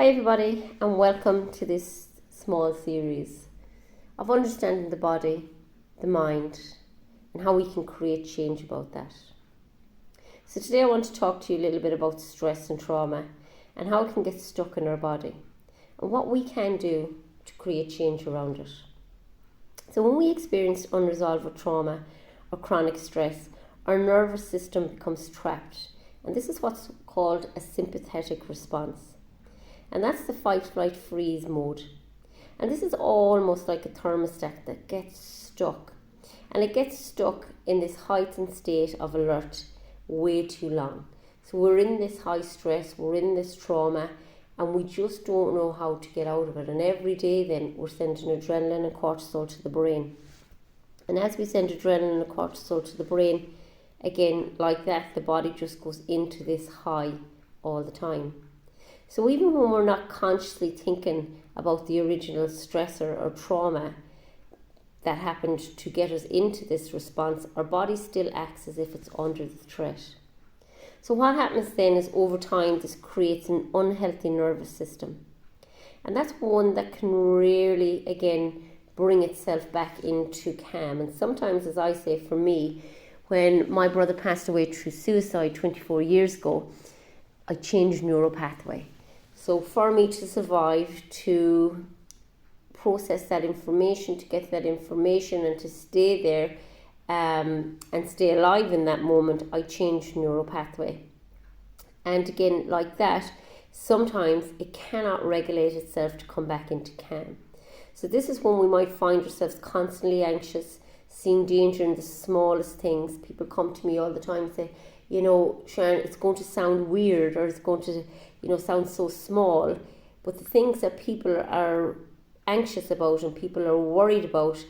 Hi everybody, and welcome to this small series of understanding the body, the mind, and how we can create change about that. So today I want to talk to you a little bit about stress and trauma and how it can get stuck in our body and what we can do to create change around it. So when we experience unresolved trauma or chronic stress, our nervous system becomes trapped, and this is what's called a sympathetic response. And that's the fight, flight, freeze mode. And this is almost like a thermostat that gets stuck. And it gets stuck in this heightened state of alert way too long. So we're in this high stress, we're in this trauma, and we just don't know how to get out of it. And every day then we're sending adrenaline and cortisol to the brain. And as we send adrenaline and cortisol to the brain, again, like that, the body just goes into this high all the time. So even when we're not consciously thinking about the original stressor or trauma that happened to get us into this response, our body still acts as if it's under the threat. So what happens then is over time this creates an unhealthy nervous system. And that's one that can rarely, again, bring itself back into calm. And sometimes, as I say, for me, when my brother passed away through suicide 24 years ago, I changed neuropathway. So for me to survive, to process that information, to get that information and to stay there and stay alive in that moment, I changed neuropathway. And again, like that, sometimes it cannot regulate itself to come back into calm. So this is when we might find ourselves constantly anxious, seeing danger in the smallest things. People come to me all the time and say, you know, Sharon, it's going to sound weird, or it's going to, sound so small, but the things that people are anxious about and people are worried about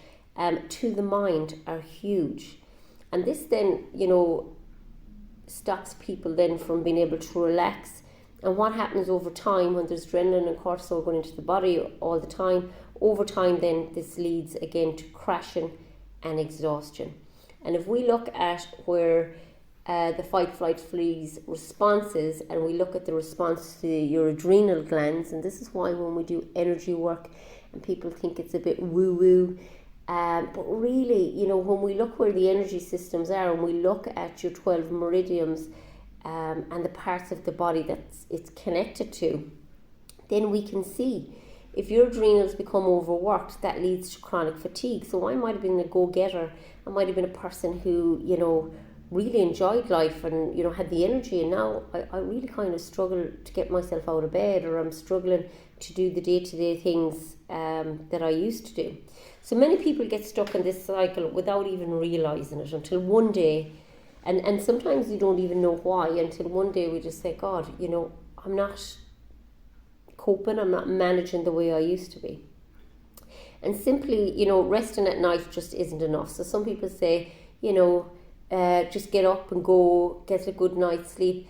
to the mind are huge. And this then, stops people then from being able to relax. And what happens over time when there's adrenaline and cortisol going into the body all the time, over time then this leads again to crashing and exhaustion. And if we look at where the fight, flight, freeze responses, and we look at the response to your adrenal glands, and this is why when we do energy work and people think it's a bit woo-woo, but really, when we look where the energy systems are and we look at your 12 meridians and the parts of the body that it's connected to, then we can see if your adrenals become overworked, that leads to chronic fatigue. So I might have been a go-getter, I might have been a person who, really enjoyed life and had the energy, and now I really kind of struggle to get myself out of bed, or I'm struggling to do the day-to-day things that I used to do. So many people get stuck in this cycle without even realizing it until one day, and sometimes you don't even know why, until one day we just say, God, I'm not coping, I'm not managing the way I used to be. And simply, resting at night just isn't enough. So some people say, just get up and go, get a good night's sleep.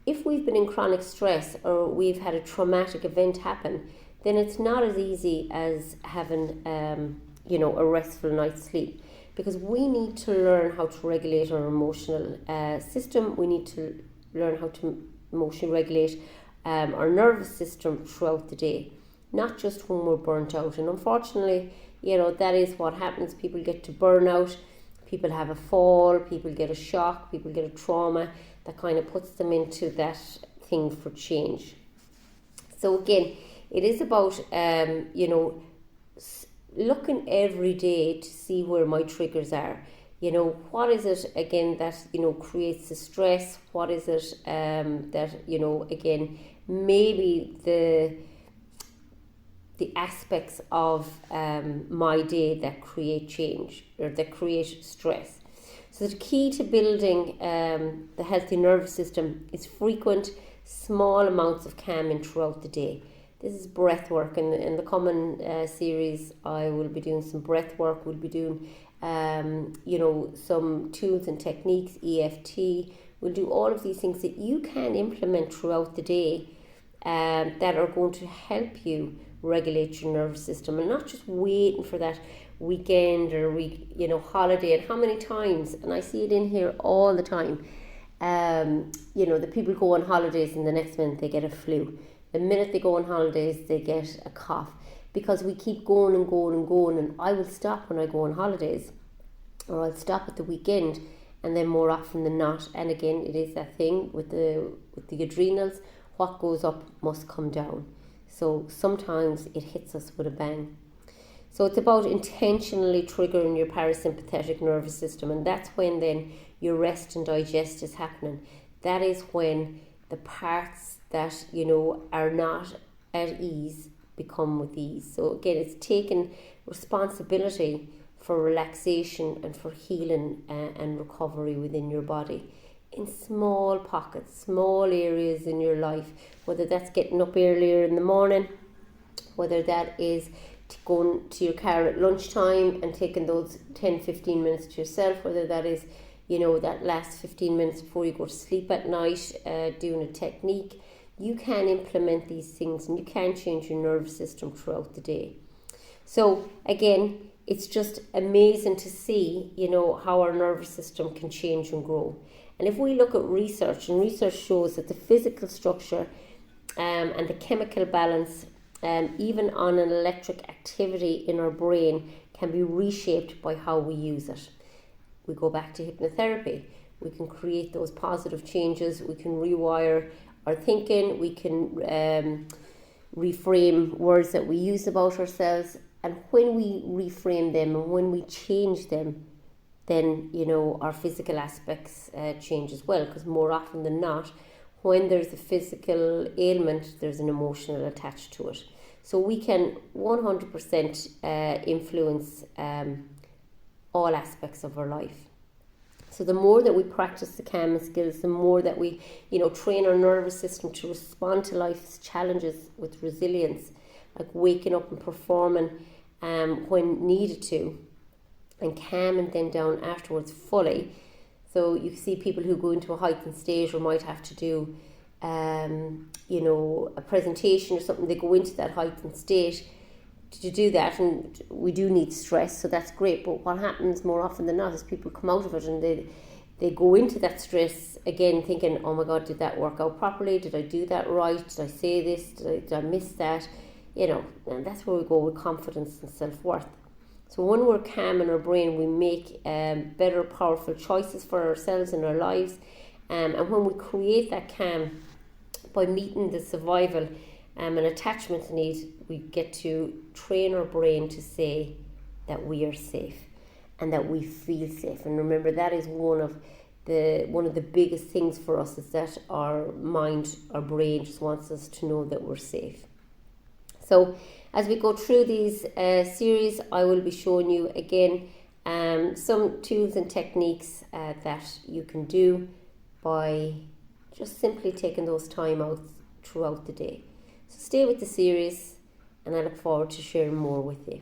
If we've been in chronic stress or we've had a traumatic event happen, then it's not as easy as having, a restful night's sleep, because we need to learn how to regulate our emotional system. We need to learn how to emotionally regulate our nervous system throughout the day, not just when we're burnt out. And unfortunately, that is what happens. People get to burnout. People have a fall, people get a shock, people get a trauma that kind of puts them into that thing for change. So again, it is about, looking every day to see where my triggers are. What is it, again, that, creates the stress? What is it that, again, maybe the aspects of my day that create change or that create stress. So the key to building the healthy nervous system is frequent, small amounts of calming throughout the day. This is breath work. In the common series, I will be doing some breath work. We'll be doing, some tools and techniques, EFT. We'll do all of these things that you can implement throughout the day that are going to help you regulate your nervous system, and not just waiting for that weekend or holiday. And how many times, and I see it in here all the time, the people go on holidays and the next minute they get a flu. The minute they go on holidays, they get a cough, because we keep going and going and going. And I will stop when I go on holidays, or I'll stop at the weekend, and then more often than not, and again, it is that thing with the adrenals, what goes up must come down. So sometimes it hits us with a bang. So it's about intentionally triggering your parasympathetic nervous system, and that's when then your rest and digest is happening. That is when the parts that, you know, are not at ease become with ease. So again, it's taking responsibility for relaxation and for healing and recovery within your body in small pockets, small areas in your life, whether that's getting up earlier in the morning, whether that is going to your car at lunchtime and taking those 10-15 minutes to yourself, whether that is, you know, that last 15 minutes before you go to sleep at night, doing a technique. You can implement these things and you can change your nervous system throughout the day. So again, it's just amazing to see, you know, how our nervous system can change and grow. And if we look at research, and research shows that the physical structure and the chemical balance, even on an electric activity in our brain, can be reshaped by how we use it. We go back to hypnotherapy. We can create those positive changes. We can rewire our thinking. We can reframe words that we use about ourselves. And when we reframe them and when we change them, then, you know, our physical aspects change as well. Because more often than not, when there's a physical ailment, there's an emotional attached to it. So we can 100% influence all aspects of our life. So the more that we practice the calming skills, the more that we, you know, train our nervous system to respond to life's challenges with resilience, like waking up and performing when needed to, and calming then down afterwards fully. So you see people who go into a heightened state or might have to do, you know, a presentation or something. They go into that heightened state to do that, and we do need stress, so that's great. But what happens more often than not is people come out of it and they go into that stress again thinking, oh my God, did that work out properly? Did I do that right? Did I say this? Did I miss that? You know, and that's where we go with confidence and self-worth. So when we're calm in our brain, we make better, powerful choices for ourselves and our lives. And when we create that calm by meeting the survival and attachment need, we get to train our brain to say that we are safe and that we feel safe. And remember, that is one of the biggest things for us, is that our mind, our brain just wants us to know that we're safe. So as we go through these series, I will be showing you again some tools and techniques that you can do by just simply taking those time out throughout the day. So stay with the series, and I look forward to sharing more with you.